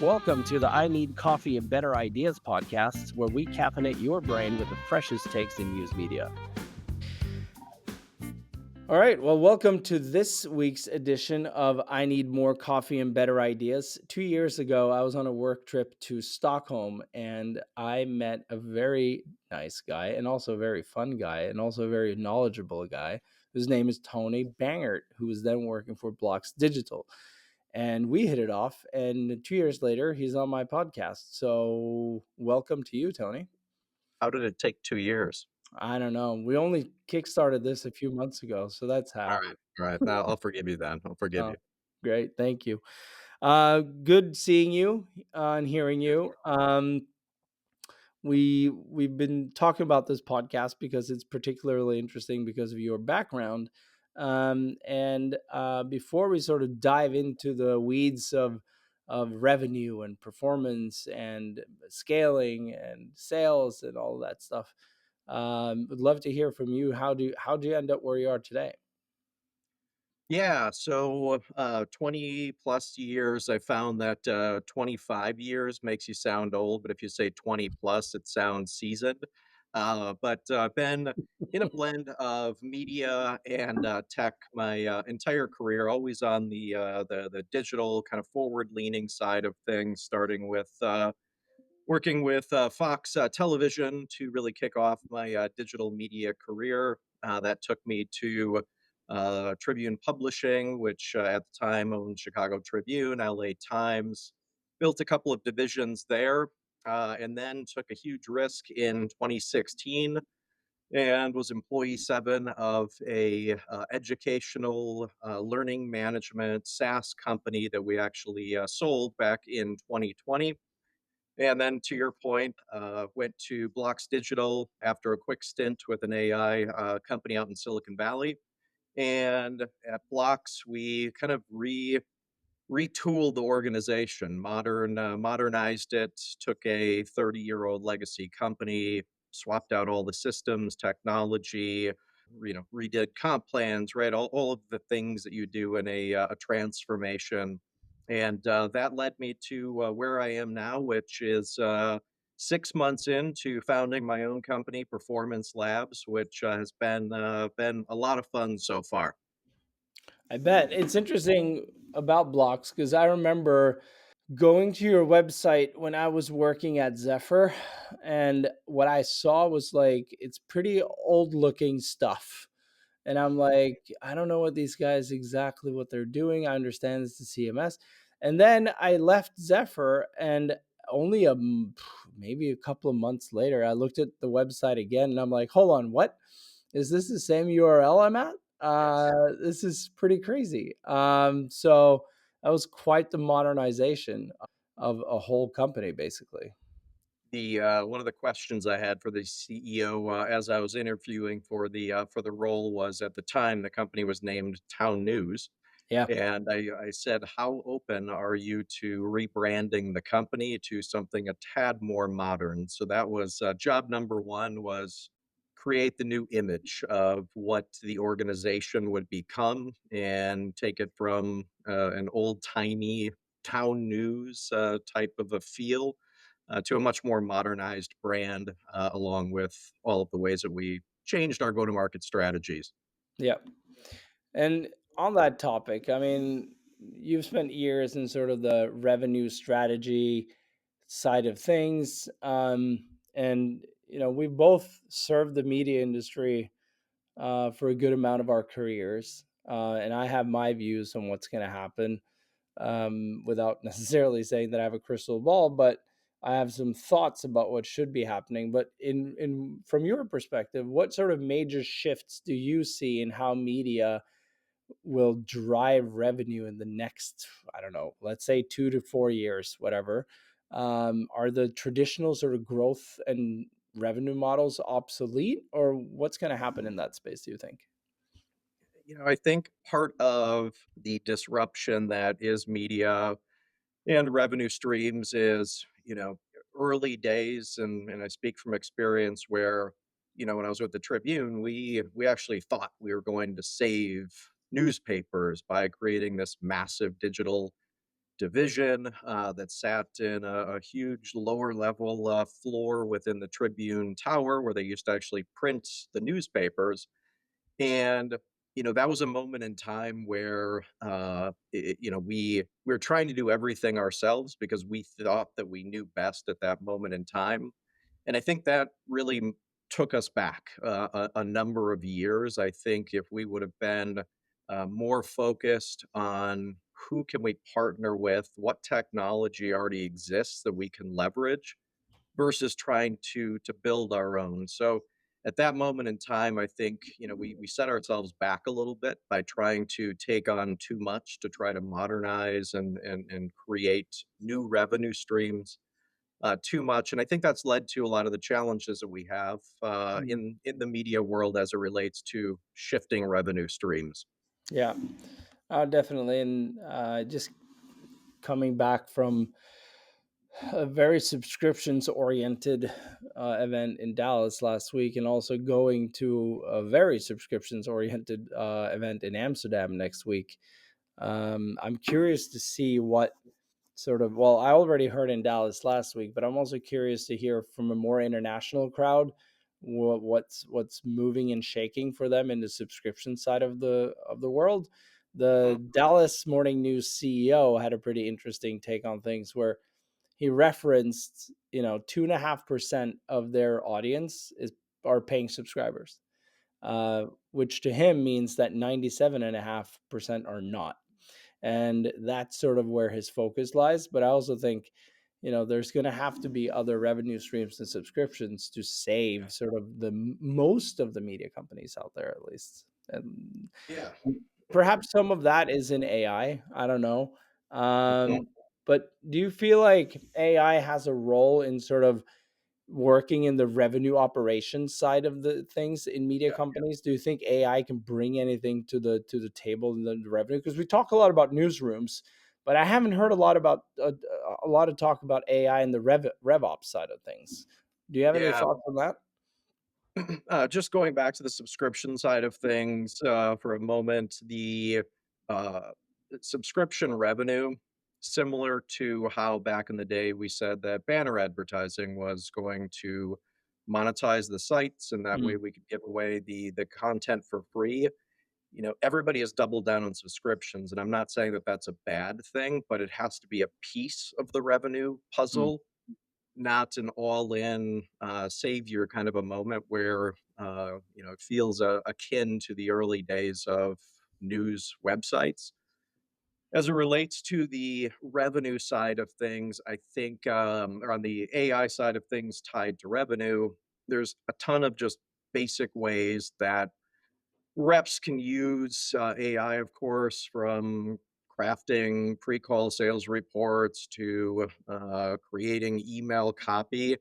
Welcome to the I Need Coffee and Better Ideas podcast, where we caffeinate your brain with the freshest takes in news media. All right. Well, welcome to this week's edition of I Need More Coffee and Better Ideas. 2 years ago, I was on a work trip to Stockholm and I met a very nice guy and also a very fun guy and also a very knowledgeable guy whose name is Tony Bangert, who was then working for Blocks Digital. And we hit it off. And 2 years later, he's on my podcast. So, welcome to you, Tony. How did it take 2 years? I don't know. We only kickstarted this a few months ago, so that's how. Alright, now I'll forgive you then, I'll forgive Oh, you. great. Thank you. Good seeing you and hearing You as you. well. We've been talking about this podcast because it's particularly interesting because of your background. And before we sort of dive into the weeds of revenue and performance and scaling and sales and all of that stuff, would love to hear from you. How do you end up where you are today? Yeah, so, 20 plus years, I found that, 25 years makes you sound old, but if you say 20 plus, it sounds seasoned. I've been in a blend of media and, tech my, entire career, always on the digital kind of forward-leaning side of things, starting with, working with Fox Television to really kick off my digital media career. That took me to Tribune Publishing, which at the time owned Chicago Tribune, LA Times, built a couple of divisions there, and then took a huge risk in 2016 and was employee 7 of a educational learning management SaaS company that we actually sold back in 2020. And then to your point, went to Blocks Digital after a quick stint with an AI company out in Silicon Valley. And at Blocks, we kind of retooled the organization, modernized it, took a 30-year-old legacy company, swapped out all the systems, technology, redid comp plans, right? All of the things that you do in a transformation. And that led me to where I am now, which is 6 months into founding my own company, Performance Labs, which has been a lot of fun so far. I bet it's interesting about blocks because I remember going to your website when I was working at Zephyr, and what I saw was like it's pretty old looking stuff. And I'm like, I don't know what these guys exactly what they're doing. I understand it's the CMS. And then I left Zephyr, and only maybe a couple of months later, I looked at the website again, and I'm like, hold on, what? Is this the same URL I'm at? Yes. This is pretty crazy. So that was quite the modernization of a whole company, basically. The one of the questions I had for the CEO as I was interviewing for the role was at the time the company was named Town News, Yeah. and I said, "How open are you to rebranding the company to something a tad more modern?" So that was job number one was create the new image of what the organization would become and take it from an old timey town news type of a feel to a much more modernized brand, along with all of the ways that we changed our go-to-market strategies. Yeah. And on that topic, I mean, you've spent years in sort of the revenue strategy side of things. And, we both served the media industry for a good amount of our careers. And I have my views on what's going to happen without necessarily saying that I have a crystal ball, but I have some thoughts about what should be happening. But in from your perspective, what sort of major shifts do you see in how media will drive revenue in the next, I don't know, let's say 2 to 4 years, whatever? Are the traditional sort of growth and revenue models obsolete, or what's going to happen in that space, do you think? I think part of the disruption that is media and revenue streams is, early days, and I speak from experience where, when I was with the Tribune, we actually thought we were going to save newspapers by creating this massive digital division that sat in a huge lower level floor within the Tribune Tower where they used to actually print the newspapers. And that was a moment in time where we were trying to do everything ourselves because we thought that we knew best at that moment in time. And I think that really took us back a number of years. I think if we would have been more focused on who can we partner with, what technology already exists that we can leverage, versus trying to build our own. So at that moment in time, I think we set ourselves back a little bit by trying to take on too much to try to modernize and create new revenue streams too much. And I think that's led to a lot of the challenges that we have Mm. in the media world as it relates to shifting revenue streams. Yeah, definitely. And just coming back from a very subscriptions oriented event in Dallas last week, and also going to a very subscriptions oriented event in Amsterdam next week. I'm curious to see what sort of, well, I already heard in Dallas last week, but I'm also curious to hear from a more international crowd what's moving and shaking for them in the subscription side of the world. Mhm. The Dallas Morning News CEO had a pretty interesting take on things where he referenced, 2.5% of their audience is are paying subscribers, which to him means that 97.5% are not. And that's sort of where his focus lies. But I also think, there's going to have to be other revenue streams and subscriptions to save sort of the most of the media companies out there, at least. And Yeah. perhaps some of that is in AI. I don't know. Mhm. But do you feel like AI has a role in sort of working in the revenue operations side of the things in media Yeah. companies? Do you think AI can bring anything to the table in the revenue? Because we talk a lot about newsrooms, but I haven't heard a lot of talk about AI and the rev ops side of things. Do you have any Yeah. thoughts on that? Just going back to the subscription side of things for a moment, the uh, subscription revenue, similar to how back in the day we said that banner advertising was going to monetize the sites, and that way Mm, we could give away the content for free. Everybody has doubled down on subscriptions, and I'm not saying that that's a bad thing, but it has to be a piece of the revenue mm, puzzle, not an all-in, savior kind of a moment where, it feels, akin to the early days of news websites. As it relates to the revenue side of things, I think, or on the AI side of things tied to revenue, there's a ton of just basic ways that reps can use, AI, of course, from crafting pre-call sales reports to, creating email copy,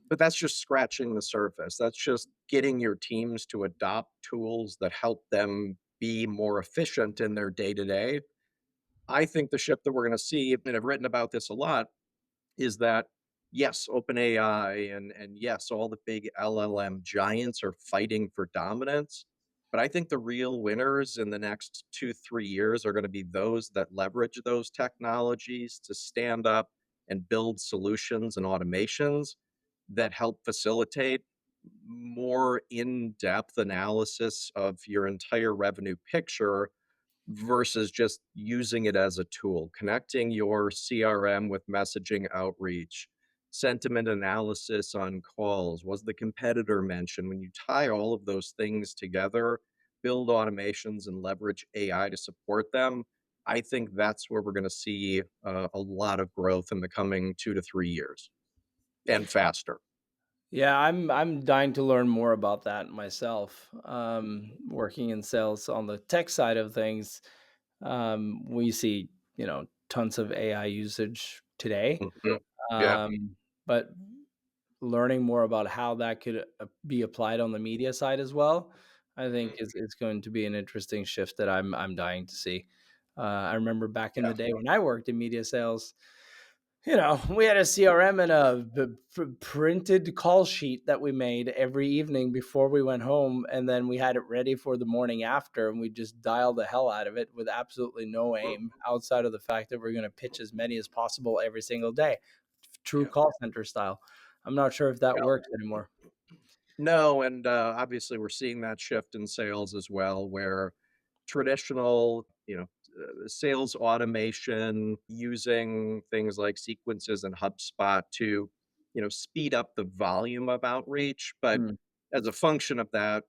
but that's just scratching the surface. That's just getting your teams to adopt tools that help them be more efficient in their day to day. I think the shift that we're going to see, and I've written about this a lot, is that yes, OpenAI and yes, all the big LLM giants are fighting for dominance. But I think the real winners in the next 2, 3 years are going to be those that leverage those technologies to stand up and build solutions and automations that help facilitate more in depth analysis of your entire revenue picture versus just using it as a tool, connecting your CRM with messaging outreach, sentiment analysis on calls. Was the competitor mentioned? When you tie all of those things together, build automations and leverage AI to support them, I think that's where we're going to see a lot of growth in the coming 2 to 3 years and faster. yeah, I'm dying to learn more about that myself. Working in sales on the tech side of things, we see, tons of AI usage today. Mhm. Yeah. But learning more about how that could be applied on the media side as well, I think Mhm. is going to be an interesting shift that I'm dying to see. I remember back in Yeah. the day when I worked in media sales, We had a CRM and a printed call sheet that we made every evening before we went home, and then we had it ready for the morning after, and we just dialed the hell out of it with absolutely no aim outside of the fact that we're going to pitch as many as possible every single day, true Yeah. call center style. I'm not sure if that Yeah. works anymore. No, and obviously we're seeing that shift in sales as well, where traditional, sales automation using things like sequences and HubSpot to, speed up the volume of outreach. But Mm, as a function of that,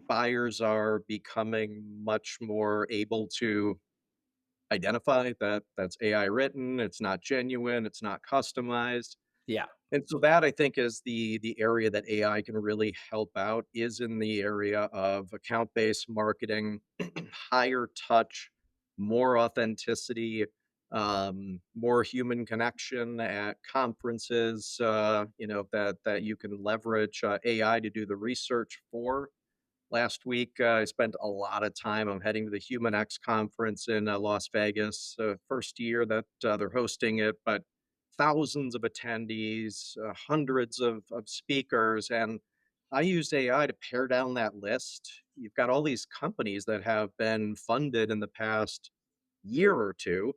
buyers are becoming much more able to identify that that's AI written, it's not genuine, it's not customized. yeah. And so that I think is the area that AI can really help out is in the area of account-based marketing, higher touch, more authenticity, more human connection at conferences, that you can leverage AI to do the research for. Last week, I spent a lot of time. I'm heading to the Human X conference in Las Vegas. First year that they're hosting it, but thousands of attendees, hundreds of speakers. And I used AI to pare down that list. You've got all these companies that have been funded in the past year or two,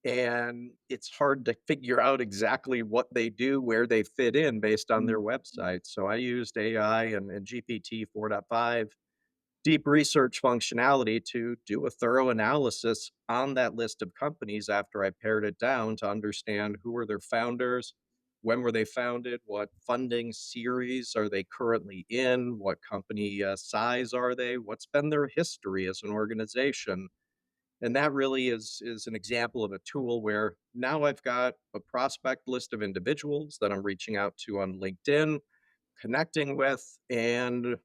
and it's hard to figure out exactly what they do, where they fit in based on their Mm, website. So I used AI and GPT 4.5 deep research functionality to do a thorough analysis on that list of companies after I pared it down to understand who were their founders, when were they founded, what funding series are they currently in, what company size are they, what's been their history as an organization. And that really is an example of a tool where now I've got a prospect list of individuals that I'm reaching out to on LinkedIn, connecting with, and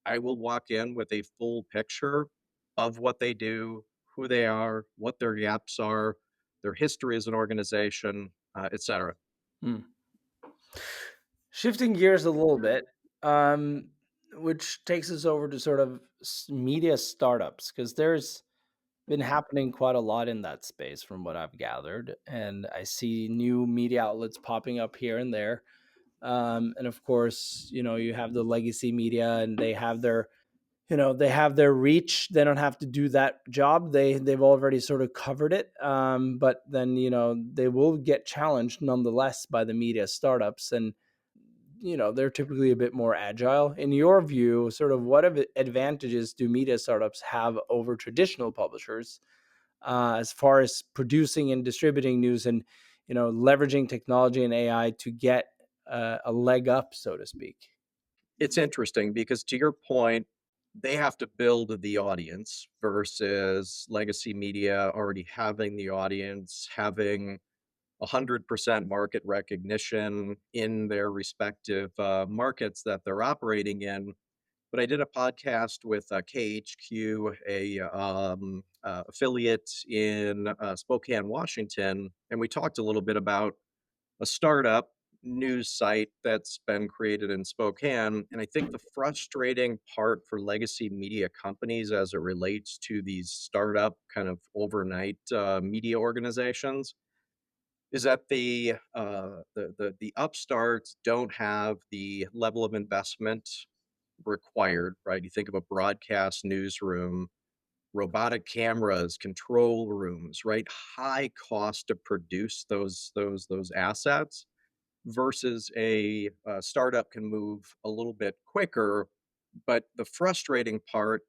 I will walk in with a full picture of what they do, who they are, what their gaps are, their history as an organization, et cetera. mm. Shifting gears a little bit, um, which takes us over to sort of media startups, because there's been happening quite a lot in that space from what I've gathered. And I see new media outlets popping up here and there. And of course, you have the legacy media and they have their reach. They don't have to do that job. They've already sort of covered it. But then, they will get challenged nonetheless by the media startups. And they're typically a bit more agile. In your view, sort of what advantages do media startups have over traditional publishers, as far as producing and distributing news and leveraging technology and AI to get a leg up, so to speak? It's interesting because to your point, they have to build the audience versus legacy media already having the audience, having 100% market recognition in their respective markets that they're operating in. But I did a podcast with KHQ, a affiliate in Spokane, Washington, and we talked a little bit about a startup news site that's been created in Spokane. And I think the frustrating part for legacy media companies as it relates to these startup kind of overnight media organizations is that the upstarts don't have the level of investment required, right? You think of a broadcast newsroom, robotic cameras, control rooms, right? High cost to produce those assets versus a startup can move a little bit quicker. But the frustrating part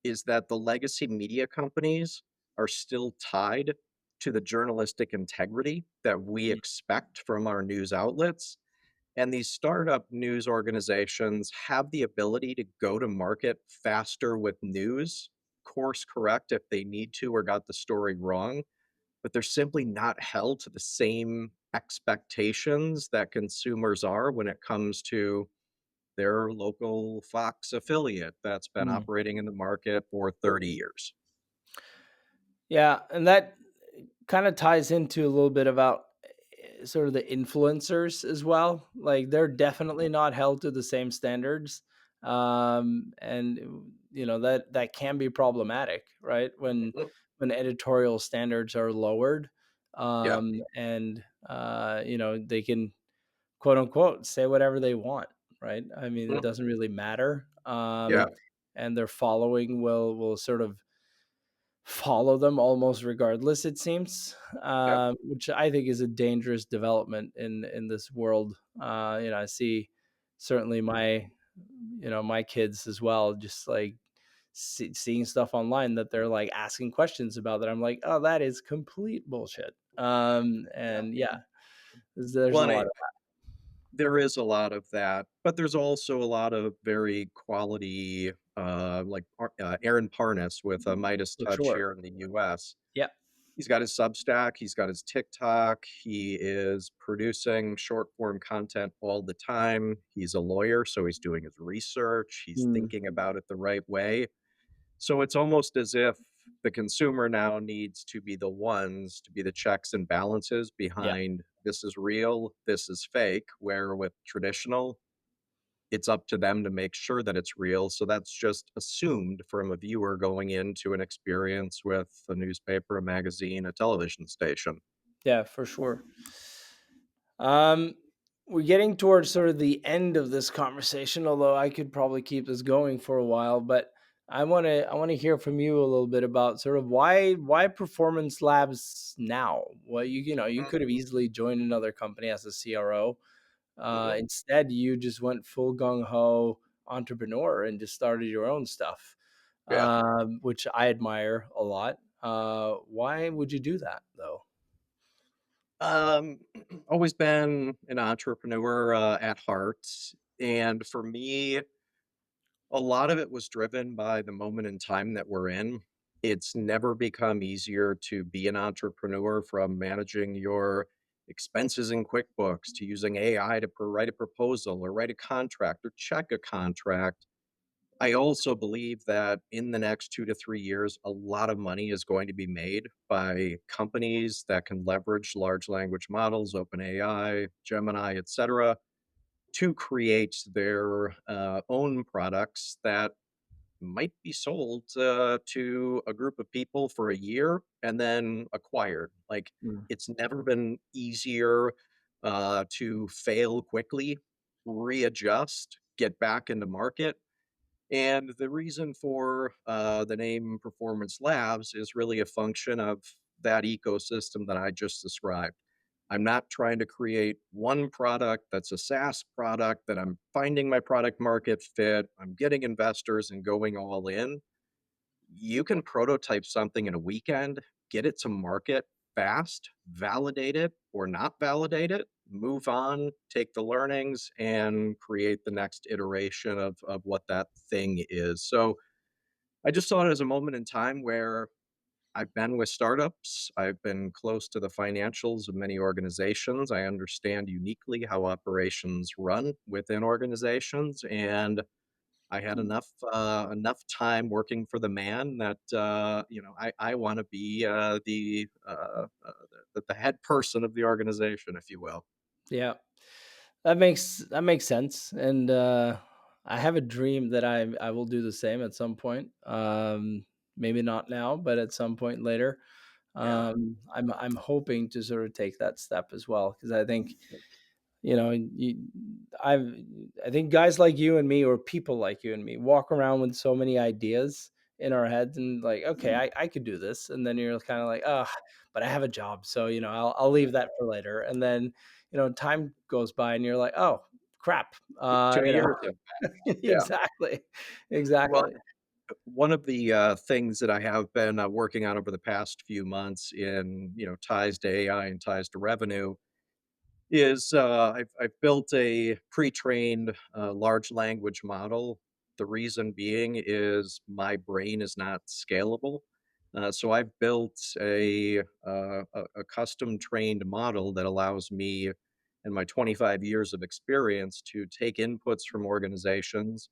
is that the legacy media companies are still tied to the journalistic integrity that we expect from our news outlets. And these startup news organizations have the ability to go to market faster with news, course correct if they need to or got the story wrong, but they're simply not held to the same expectations that consumers are when it comes to their local Fox affiliate that's been Mm. operating in the market for 30 years. Yeah, and that kind of ties into a little bit about sort of the influencers as well. Like they're definitely not held to the same standards, and that can be problematic, right? When Mhm. editorial standards are lowered, Yeah. and they can quote unquote say whatever they want, right? I mean, it Mhm. doesn't really matter. Yeah, And their following will sort of follow them almost regardless, it seems, yeah, which I think is a dangerous development in this world. I see certainly my kids as well, just like seeing stuff online that they're like asking questions about that. I'm like, oh, that is complete bullshit. yeah. And yeah, there's Well, a and lot of there is a lot of that, but there's also a lot of very quality, Aaron Parnas with Midas for Touch sure. here in the US. Yeah. He's got his Substack, he's got his TikTok, he is producing short form content all the time. He's a lawyer, so he's doing his research, he's Mm, thinking about it the right way. So it's almost as if the consumer now needs to be the ones to be the checks and balances yeah. behind this is real, this is fake, where with traditional, it's up to them to make sure that it's real. So that's just assumed from a viewer going into an experience with a newspaper, a magazine, a television station. Yeah, for sure. Um, we're getting towards sort of the end of this conversation, although I could probably keep this going for a while. But I want to hear from you a little bit about sort of why performance labs now. Well, you Mm, could have easily joined another company as a CRO. mhm. Instead, you just went full gung ho entrepreneur and just started your own stuff, Yeah. which I admire a lot. Why would you do that though? Um, always been an entrepreneur at heart. And for me, a lot of it was driven by the moment in time that we're in. It's never become easier to be an entrepreneur, from managing your expenses in QuickBooks to using AI to write a proposal or write a contract or check a contract. I also believe that in the next 2 to 3 years, a lot of money is going to be made by companies that can leverage large language models, OpenAI, Gemini, etc., to create their own products that might be sold to a group of people for a year and then acquired. Like, Mm, it's never been easier to fail quickly, readjust, get back into market. And the reason for the name Performance Labs is really a function of that ecosystem that I just described. I'm not trying to create one product that's a SaaS product that I'm finding my product market fit, I'm getting investors and going all in. You can prototype something in a weekend, get it to market fast, validate it or not validate it, move on, take the learnings, and create the next iteration of what that thing is. So I just saw it as a moment in time where I've been with startups. I've been close to the financials of many organizations. I understand uniquely how operations run within organizations, and I had enough time working for the man that I want to be the head person of the organization, if you will. yeah. That makes sense, and I have a dream that I will do the same at some point. Maybe not now, but at some point later. Yeah, I'm hoping to sort of take that step as well because I think you know you, I've I think guys like you and me, or people like you and me, walk around with so many ideas in our heads and like, okay, I could do this, and then you're kind of like, oh, but I have a job, so I'll leave that for later, and then time goes by and you're like, oh crap, uh, two you know, years of yeah. exactly, Well, exactly. one of the things that I have been working on over the past few months in ties to AI and ties to revenue is I've built a pre-trained large language model. The reason being is my brain is not scalable. So I've built a custom trained model that allows me, in my 25 years of experience, to take inputs from organizations,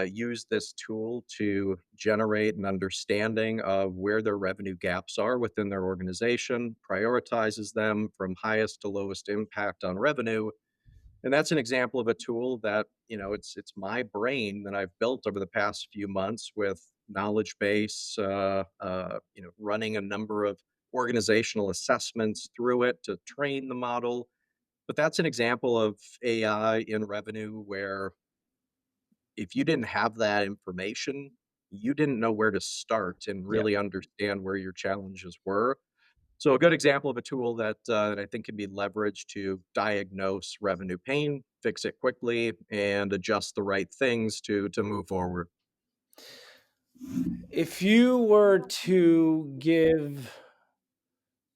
use this tool to generate an understanding of where their revenue gaps are within their organization, prioritizes them from highest to lowest impact on revenue. And that's an example of a tool that, it's my brain that I've built over the past few months with knowledge base, running a number of organizational assessments through it to train the model. But that's an example of AI in revenue where if you didn't have that information, you didn't know where to start and Yeah. really understand where your challenges were. So a good example of a tool that I think can be leveraged to diagnose revenue pain, fix it quickly, and adjust the right things to move forward. If you were to give,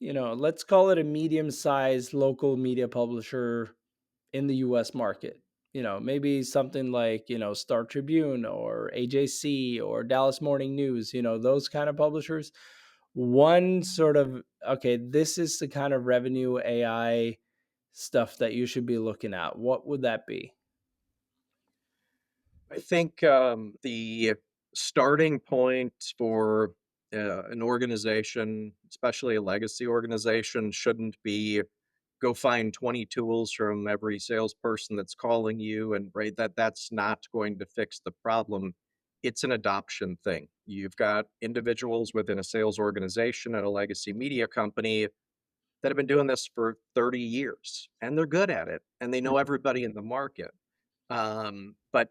let's call it a medium-sized local media publisher in the US market, maybe something like, Star Tribune or AJC or Dallas Morning News, those kind of publishers. One sort of, okay, this is the kind of revenue AI stuff that you should be looking at. What would that be? I think the starting point for an organization, especially a legacy organization, shouldn't be go find 20 tools from every salesperson that's calling you and right that's not going to fix the problem. It's an adoption thing. You've got individuals within a sales organization at a legacy media company that have been doing this for 30 years and they're good at it and they know everybody in the market. But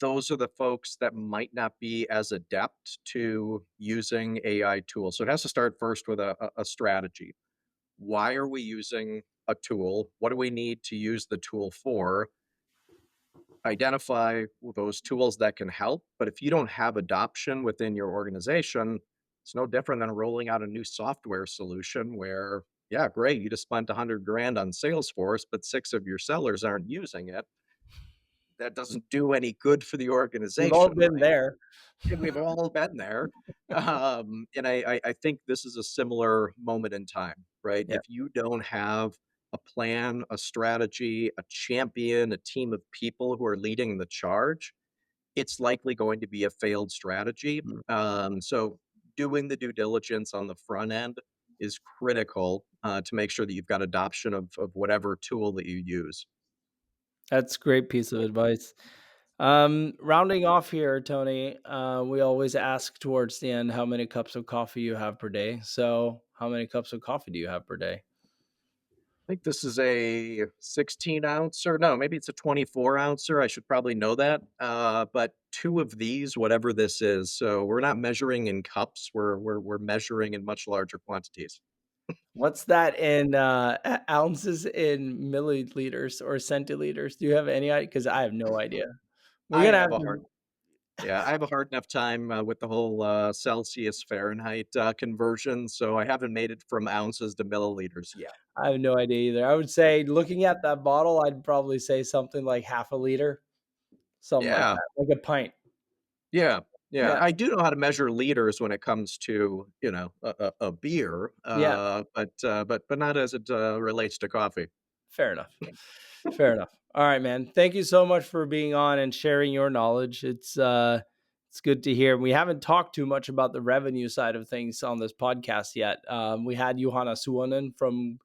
those are the folks that might not be as adept to using AI tools. So it has to start first with a strategy. Why are we using a tool? What do we need to use the tool for? Identify those tools that can help. But if you don't have adoption within your organization, it's no different than rolling out a new software solution where, yeah, great, you just spent 100 grand on Salesforce, but six of your sellers aren't using it. That doesn't do any good for the We've all organization, been right? there. And we've all been there. And I think this is a similar moment in time, right? Yeah. If you don't have a plan, a strategy, a champion, a team of people who are leading the charge, it's likely going to be a failed strategy. Mm. So doing the due diligence on the front end is critical to make sure that you've got adoption of whatever tool that you use. That's a great piece of advice. Rounding off here, Tony, we always ask towards the end how many cups of coffee you have per day. So, how many cups of coffee do you have per day? I think this is a 16 ouncer. No, maybe it's a 24 ouncer. I should probably know that. But two of these, whatever this is. So we're not measuring in cups. We're measuring in much larger quantities. What's that in ounces in milliliters or centiliters? Do you have any idea? Because I have no idea. We're I gonna have have a hard to. Yeah, I have a hard enough time with the whole Celsius Fahrenheit conversion. So I haven't made it from ounces to milliliters yet. I have no idea either. I would say, looking at that bottle, I'd probably say something like half a liter, something like Yeah, that, like a pint. yeah, yeah. Yeah, I do know how to measure liters when it comes to a beer, yeah. but not as it relates to coffee. Fair enough. Fair enough. All right, man. Thank you so much for being on and sharing your knowledge. It's good to hear. We haven't talked too much about the revenue side of things on this podcast yet. We had Johanna Suonen from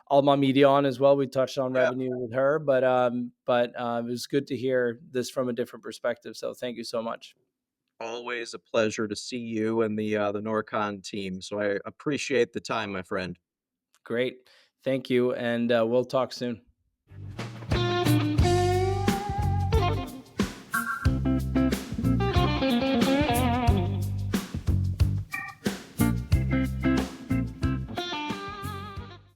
Alma Media on as well. We touched on Yeah, revenue with her, but it was good to hear this from a different perspective. So thank you so much. always a pleasure to see you and the Norkon team. So I appreciate the time, my friend. Great. Thank you, and we'll talk soon.